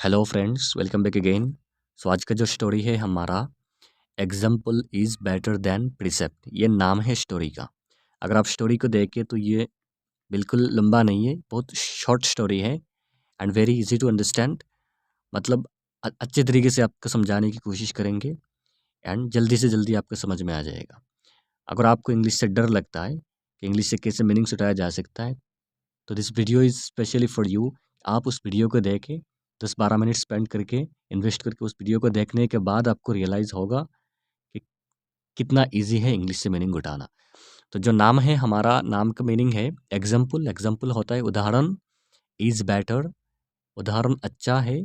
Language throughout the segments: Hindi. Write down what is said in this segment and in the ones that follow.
Hello friends, welcome back again. So आज का जो स्टोरी है हमारा, example is better than precept. ये नाम है स्टोरी का। अगर आप स्टोरी को देखें तो ये बिल्कुल लंबा नहीं है, बहुत शॉर्ट स्टोरी है and very easy to understand. मतलब अच्छे तरीके से आपको समझाने की कोशिश करेंगे एंड जल्दी से जल्दी आपको समझ में आ जाएगा। अगर आपको इंग्लिश से डर लगता है कि इंग्लिश से कैसे मीनिंग्स उठाया जा सकता है, तो this video is specially for you. आप उस वीडियो को देखें, 10-12 मिनट स्पेंड करके, इन्वेस्ट करके उस वीडियो को देखने के बाद आपको रियलाइज़ होगा कि कितना इजी है इंग्लिश से मीनिंग उठाना। तो जो नाम है हमारा, नाम का मीनिंग है एग्जाम्पल। एग्जाम्पल होता है उदाहरण, इज़ बेटर उदाहरण अच्छा है,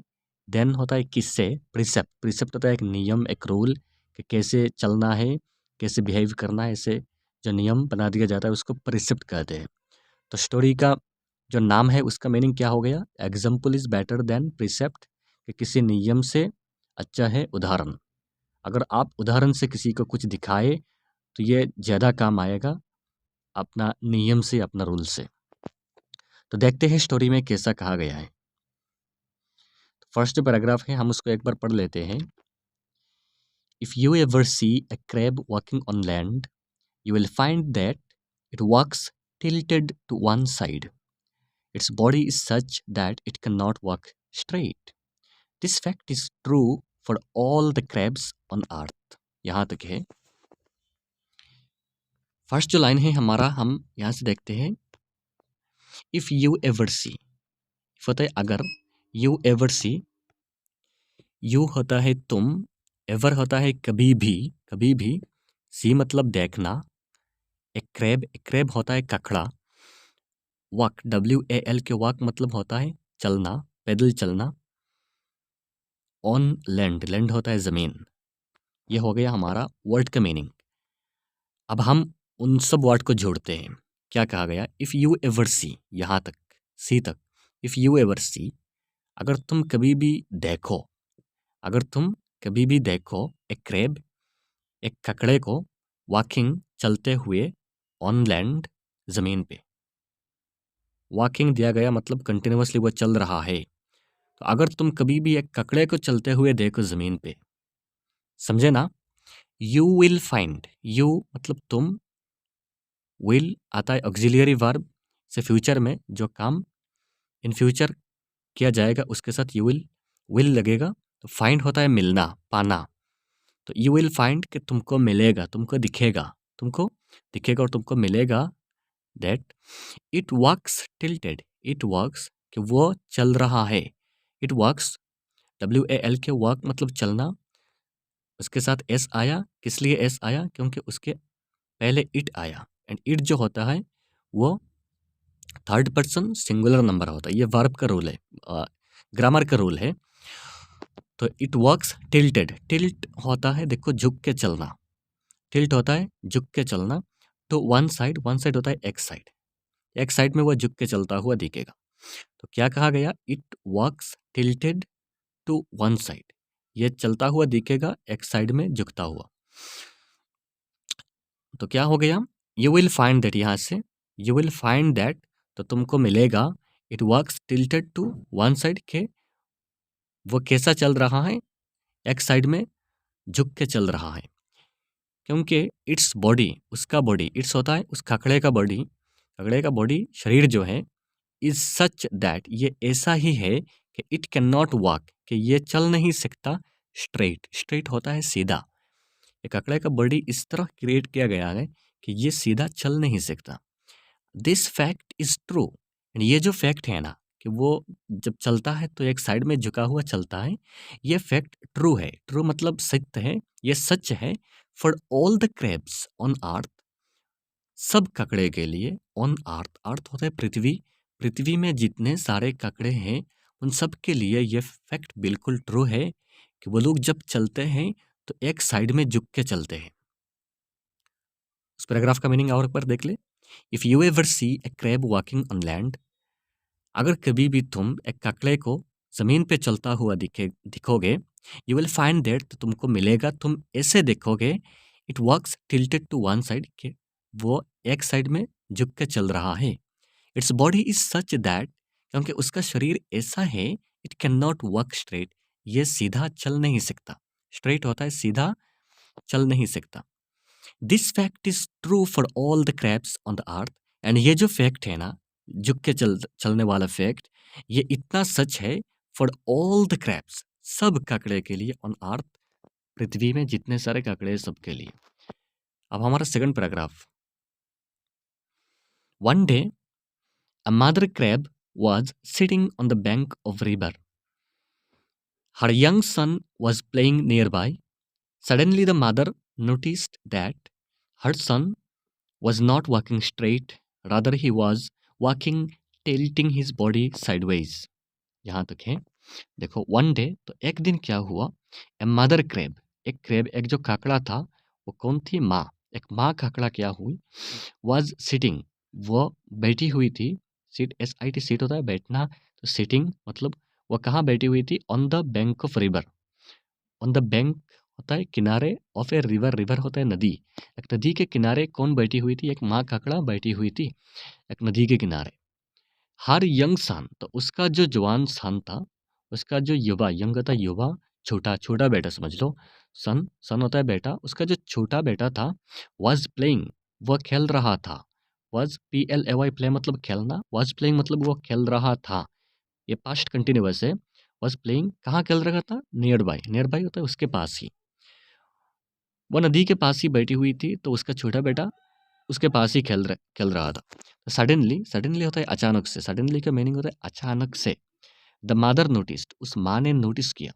देन होता है किससे, प्रिसेप्ट प्रिसेप्ट होता है एक नियम, एक रूल कि कैसे चलना है, कैसे बिहेव करना है। ऐसे जो नियम बना दिया जाता है उसको प्रिसेप्ट कहते हैं। तो स्टोरी का जो नाम है उसका मीनिंग क्या हो गया, example is better than precept, कि किसी नियम से अच्छा है उदाहरण। अगर आप उदाहरण से किसी को कुछ दिखाए तो ये ज़्यादा काम आएगा अपना नियम से, अपना रूल से। तो देखते हैं स्टोरी में कैसा कहा गया है। फर्स्ट जो पैराग्राफ है हम उसको एक बार पढ़ लेते हैं। If you ever see a crab walking on land, you will find that it walks tilted to one side. Its body is such that it cannot walk straight. This fact is true for all the crabs on earth. यहाँ तक है। फर्स्ट जो लाइन है हमारा, हम यहाँ से देखते हैं। If you ever C, if होता है अगर, यू एवर सी, यू होता है तुम, एवर होता है कभी भी, कभी भी, सी मतलब देखना, एक क्रैब होता है ककड़ा, वॉक WAL के वॉक मतलब होता है चलना, पैदल चलना, ऑन लैंड, लैंड होता है ज़मीन। ये हो गया हमारा वर्ड का मीनिंग। अब हम उन सब वर्ड को जोड़ते हैं। क्या कहा गया, इफ़ यू एवर सी, यहाँ तक, सी तक, इफ़ यू एवर सी, अगर तुम कभी भी देखो, अगर तुम कभी भी देखो, एक क्रैब, एक ककड़े को, वॉकिंग चलते हुए, ऑन लैंड ज़मीन पे। वॉकिंग दिया गया मतलब कंटिन्यूसली वो चल रहा है। तो अगर तुम कभी भी एक ककड़े को चलते हुए देखो ज़मीन पे, समझे ना, यू विल फाइंड, यू मतलब तुम, विल आता है ऑक्सिलियरी वर्ब से, फ्यूचर में जो काम इन फ्यूचर किया जाएगा उसके साथ यू विल लगेगा। तो फाइंड होता है मिलना, पाना। तो यू विल फाइंड कि तुमको मिलेगा, तुमको दिखेगा, तुमको दिखेगा और तुमको मिलेगा, that it works tilted, it works कि वो चल रहा है, इट वर्क्स WAL के वर्क मतलब चलना, उसके साथ एस आया। किस लिए एस आया, क्योंकि उसके पहले इट आया, एंड इट जो होता है वो थर्ड पर्सन सिंगुलर नंबर होता है। ये वर्ब का रूल है, ग्रामर का रूल है। तो इट वर्क्स टिल्टेड, टिल्ट होता है देखो झुक के चलना, टिल्ट होता है झुक के चलना। तो वन साइड, वन साइड होता है एक साइड, एक साइड में वो झुक के चलता हुआ दिखेगा। तो क्या कहा गया, it works tilted to one side, ये चलता हुआ दिखेगा एक साइड में झुकता हुआ। तो क्या हो गया, यू विल फाइंड दैट, यहाँ से यू विल फाइंड दैट, तो तुमको मिलेगा, it works tilted to one side के वो कैसा चल रहा है, एक साइड में झुक के चल रहा है। क्योंकि इट्स बॉडी, उसका बॉडी, इट्स होता है उस खकड़े का बॉडी, खकड़े का बॉडी शरीर जो है, इज सच दैट ये ऐसा ही है कि इट कैन नॉट वॉक कि ये चल नहीं सकता, स्ट्रेट, स्ट्रेट होता है सीधा। एक ककड़े का बॉडी इस तरह क्रिएट किया गया है कि ये सीधा चल नहीं सकता। दिस फैक्ट इज ट्रू, ये जो फैक्ट है ना कि वो जब चलता है तो एक साइड में झुका हुआ चलता है, ये फैक्ट ट्रू है। ट्रू मतलब सत्य है, ये सच है। For all the crabs on earth, सब ककड़े के लिए, ऑन अर्थ, अर्थ होता है पृथ्वी, पृथ्वी में जितने सारे ककड़े हैं उन सब के लिए ये फैक्ट बिल्कुल ट्रू है कि वो लोग जब चलते हैं तो एक साइड में झुक के चलते हैं। उस पैराग्राफ का मीनिंग और एक बार देख ले। If you ever C A crab walking on land, अगर कभी भी तुम एक ककड़े को जमीन पे चलता हुआ दिखोगे, यू विल फाइंड दैट, तो तुमको मिलेगा, तुम ऐसे देखोगे, it works tilted to one side के वो एक साइड में झुक के चल रहा है। Its body is such that, क्योंकि उसका शरीर ऐसा है it can not work straight, ये सीधा चल नहीं सकता। स्ट्रेट होता है सीधा चल नहीं सकता। This fact is true for all the crabs on the earth, and ये जो फैक्ट है ना, झुक के चलने वाला फैक्ट, ये इतना सच है फॉर ऑल द क्रैब्स, सब काकड़े के लिए ऑन अर्थ, पृथ्वी में जितने सारे काकड़े हैं सबके लिए। अब हमारा second paragraph. One day a mother crab was sitting on the bank of river. Her young son was playing nearby. Suddenly the mother noticed that her son was not walking straight, rather he was walking tilting his body sideways. यहाँ तक है। देखो वन डे, तो एक दिन क्या हुआ, ए मदर क्रैब, एक जो काकड़ा था, वो कौन थी, माँ। एक माँ काकड़ा क्या हुई, वाज सिटिंग, वो बैठी हुई थी। सिट, SIT सिट होता है बैठना, तो सिटिंग मतलब वो कहाँ बैठी हुई थी, on the bank of river. On the bank होता है किनारे, ऑफ ए रिवर, रिवर होता है नदी। एक नदी के किनारे कौन बैठी हुई थी, एक माँ काकड़ा बैठी हुई थी एक नदी के किनारे। हर यंग सन, तो उसका जो जवान सन था, उसका जो युवा, यंग होता है युवा, छोटा, छोटा बेटा समझ लो। सन, सन होता है बेटा, उसका जो छोटा बेटा था, वाज प्लेइंग, वह खेल रहा था। वाज PLAY, प्ले मतलब खेलना, वाज प्लेइंग मतलब वो खेल रहा था, ये पास्ट कंटिन्यूअस है। वाज प्लेइंग कहाँ खेल रहा था, नियर बाय, नियर बाय होता है उसके पास ही, वो नदी के पास ही बैठी हुई थी, तो उसका छोटा बेटा उसके पास ही खेल रहा था। सडनली, सडनली होता है अचानक से, सडनली का मीनिंग होता है अचानक से। द मदर नोटिस्ड, उस माँ ने नोटिस किया,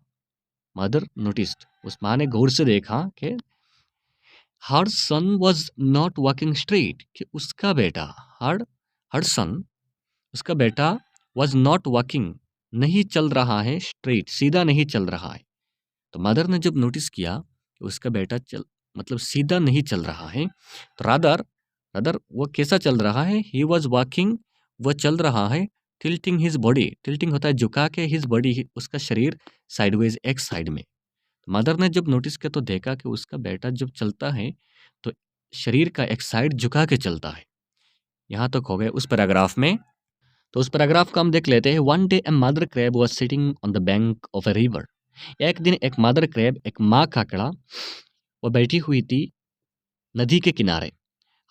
मदर नोटिस्ड, उस माँ ने गौर से देखा कि हर son was not walking straight, कि उसका बेटा, हर हर सन, उसका बेटा, वाज नॉट वॉकिंग, नहीं चल रहा है, स्ट्रेट सीधा नहीं चल रहा है। तो मदर ने जब नोटिस किया कि उसका बेटा चल मतलब सीधा नहीं चल रहा है, तो रादर, रादर वो कैसा चल रहा है, ही वॉज वॉकिंग, वो चल रहा है, टिल्टिंग हिज बॉडी, टिल्टिंग होता है झुका के, हिज बॉडी उसका शरीर, साइडवेज एक साइड में। मदर ने जब नोटिस किया तो देखा कि उसका बेटा जब चलता है तो शरीर का एक साइड झुका के चलता है। यहाँ तक हो गए उस पैराग्राफ में। तो उस पैराग्राफ को हम देख लेते हैं। One day a mother crab was sitting on the bank of a river. एक दिन एक मदर क्रैब, एक माँ काकड़ा, वो बैठी हुई थी नदी के किनारे।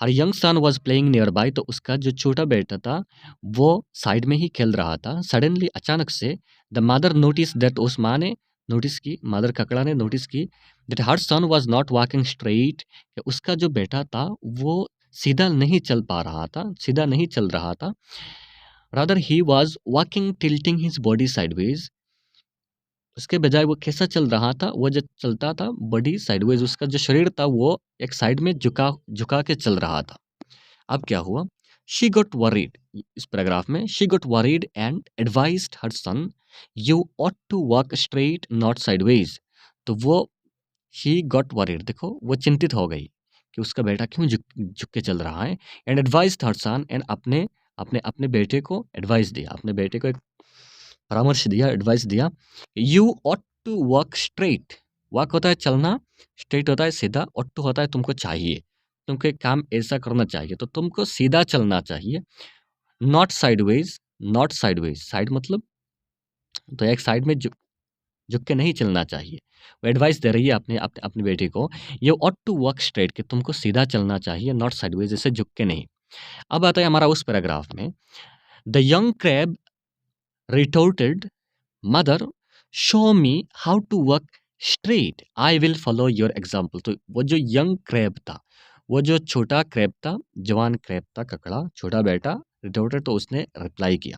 Her young son was playing nearby, तो उसका जो छोटा बेटा था वो साइड में ही खेल रहा था। सडनली अचानक से, द मदर नोटिस दैट, उस माँ ने नोटिस की, मदर काकड़ा ने नोटिस की, that her son was not walking straight, उसका जो बेटा था वो सीधा नहीं चल पा रहा था, सीधा नहीं चल रहा था। Rather he was walking tilting his body sideways, उसके बजाय वो कैसा चल रहा था, वो जब चलता था बॉडी साइडवेज, उसका जो शरीर था वो एक साइड में झुका झुका के चल रहा था। अब क्या हुआ, शी गॉट वरीड, इस पैराग्राफ में, she got worried and advised her son, you ought to walk straight not sideways. तो वो, शी गॉट वरीड, देखो वो चिंतित हो गई कि उसका बेटा क्यों झुक झुक के चल रहा है। And advised her son, and अपने अपने अपने बेटे को एडवाइस दिया, अपने बेटे को एक परामर्श दिया, एडवाइस दिया, you ought to walk straight. Walk होता है चलना, स्ट्रेट होता है सीधा, ऑट टू होता है तुमको चाहिए, तुमको एक काम ऐसा करना चाहिए, तो तुमको सीधा चलना चाहिए। Not sideways, not sideways, side मतलब तो एक साइड में झुक झुक के नहीं चलना चाहिए। वो एडवाइस दे रही है अपने अपने अपने बेटे को, you ought to walk straight, कि तुमको सीधा चलना चाहिए, नॉट साइडवेज, जैसे झुक के नहीं। अब आता है हमारा उस पैराग्राफ में, the young crab retorted, mother show me how to work straight, I will follow your example. तो वो जो यंग क्रैब था, वो जो छोटा क्रैब था, जवान क्रैब था, ककड़ा, छोटा बेटा, रिटोर्टेड, तो उसने रिप्लाई किया,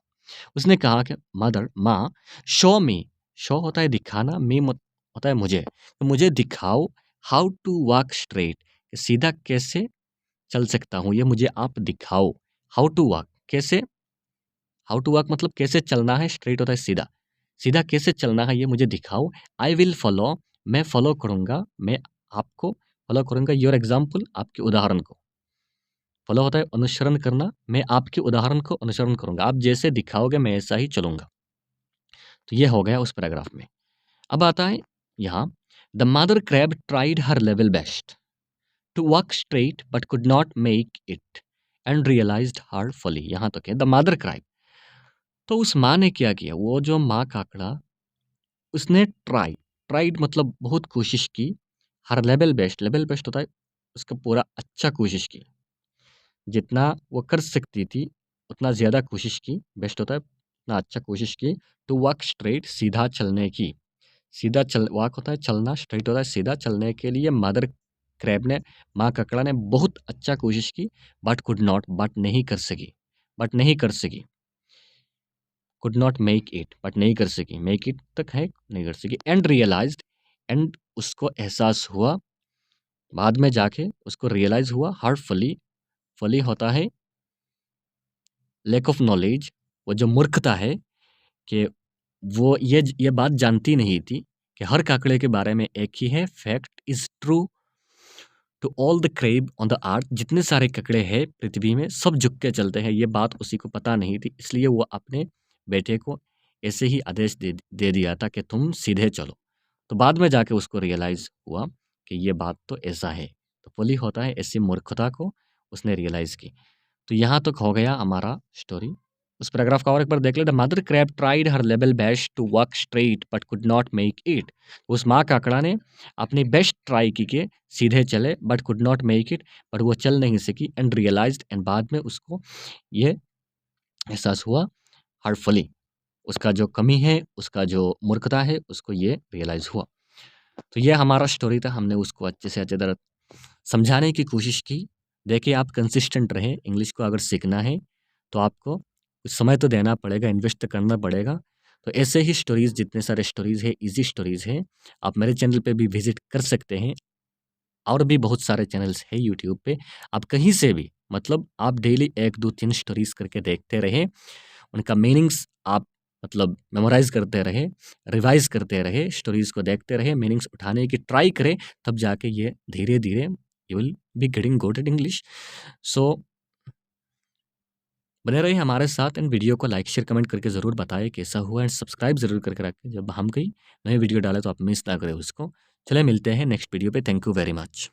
उसने कहा कि मदर, माँ, शो मी, शो होता है दिखाना, मी होता है मुझे, तो मुझे दिखाओ, हाउ टू वॉक स्ट्रेट, सीधा कैसे चल सकता हूँ, ये मुझे आप दिखाओ। हाउ टू वॉक, कैसे, हाउ टू वॉक मतलब कैसे चलना है, स्ट्रेट होता है सीधा, सीधा कैसे चलना है ये मुझे दिखाओ। आई विल फॉलो, मैं फॉलो करूँगा, मैं आपको फॉलो करूँगा, योर एग्जाम्पल, आपके उदाहरण को। फॉलो होता है अनुसरण करना, मैं आपके उदाहरण को अनुसरण करूँगा, आप जैसे दिखाओगे मैं ऐसा ही चलूँगा। तो ये हो गया उस पैराग्राफ में। अब आता है यहाँ, the mother crab tried her level best to walk straight but could not make it and realized her folly. यहाँ तक है। द मदर क्रैब, तो उस माँ ने क्या किया, वो जो माँ काकड़ा, उसने ट्राइड मतलब बहुत कोशिश की, हर लेवल बेस्ट होता है, उसका पूरा अच्छा कोशिश की, जितना वो कर सकती थी उतना ज़्यादा कोशिश की, बेस्ट होता है उतना अच्छा कोशिश की, टू वॉक स्ट्रेट, सीधा चलने की। सीधा चल वॉक होता है चलना, स्ट्रेट होता है सीधा, चलने के लिए मदर क्रैब ने, माँ ककड़ा ने बहुत अच्छा कोशिश की, बट कुड नॉट, बट नहीं कर सकी, could not make it, but नहीं कर सकी, मेक इट तक है, नहीं कर सकी, एंड रियलाइज्ड, एंड उसको एहसास हुआ, बाद में जाके उसको रियलाइज हुआ, हार्टफुली, फली होता है लैक ऑफ नॉलेज, वो जो मूर्खता है, कि वो ये बात जानती नहीं थी कि हर काकड़े के बारे में एक ही है, fact is true to all the crab on the earth, जितने सारे ककड़े हैं पृथ्वी में सब झुक के चलते हैं, ये बात उसी को पता नहीं थी, इसलिए वो अपने बेटे को ऐसे ही आदेश दे दिया था कि तुम सीधे चलो। तो बाद में जाके उसको रियलाइज हुआ कि ये बात तो ऐसा है, तो फली होता है ऐसी मूर्खता को उसने रियलाइज की। तो यहाँ तक हो गया हमारा स्टोरी। उस पैराग्राफ का और एक बार देख ले। The mother crab tried her level best to walk straight but could not make it. उस माँ काकड़ा ने अपनी बेस्ट ट्राई की के सीधे चले, but could not make it, but वो चल नहीं सकी, एंड रियलाइज्ड, एंड बाद में उसको ये एहसास हुआ, हार्टफुली, उसका जो कमी है, उसका जो मूर्खता है, उसको ये रियलाइज हुआ। तो ये हमारा स्टोरी था, हमने उसको अच्छे से अच्छे तरह समझाने की कोशिश की। देखिए, आप कंसिस्टेंट रहें, इंग्लिश को अगर सीखना है तो आपको कुछ समय तो देना पड़ेगा, इन्वेस्ट तो करना पड़ेगा। तो ऐसे ही स्टोरीज़, जितने सारे स्टोरीज़ हैं, ईज़ी स्टोरीज़ हैं, आप मेरे चैनल पे भी विज़िट कर सकते हैं। और भी बहुत सारे चैनल्स हैं यूट्यूब पे, आप कहीं से भी, मतलब आप डेली 1, 2, 3 स्टोरीज़ करके देखते रहें, उनका मीनिंग्स आप मतलब मेमोराइज़ करते रहें, रिवाइज़ करते रहें, स्टोरीज़ को देखते रहें, मीनिंग्स उठाने की ट्राई करें, तब जाके ये धीरे-धीरे you will be getting good at English. So बने रहिए हमारे साथ, एंड वीडियो को लाइक, शेयर, कमेंट करके ज़रूर बताएँ कैसा हुआ, एंड सब्सक्राइब ज़रूर करके रखें, जब हम कोई नई वीडियो डालें तो आप मिस ना करें उसको। चलिए मिलते हैं नेक्स्ट वीडियो पे। Thank you very much.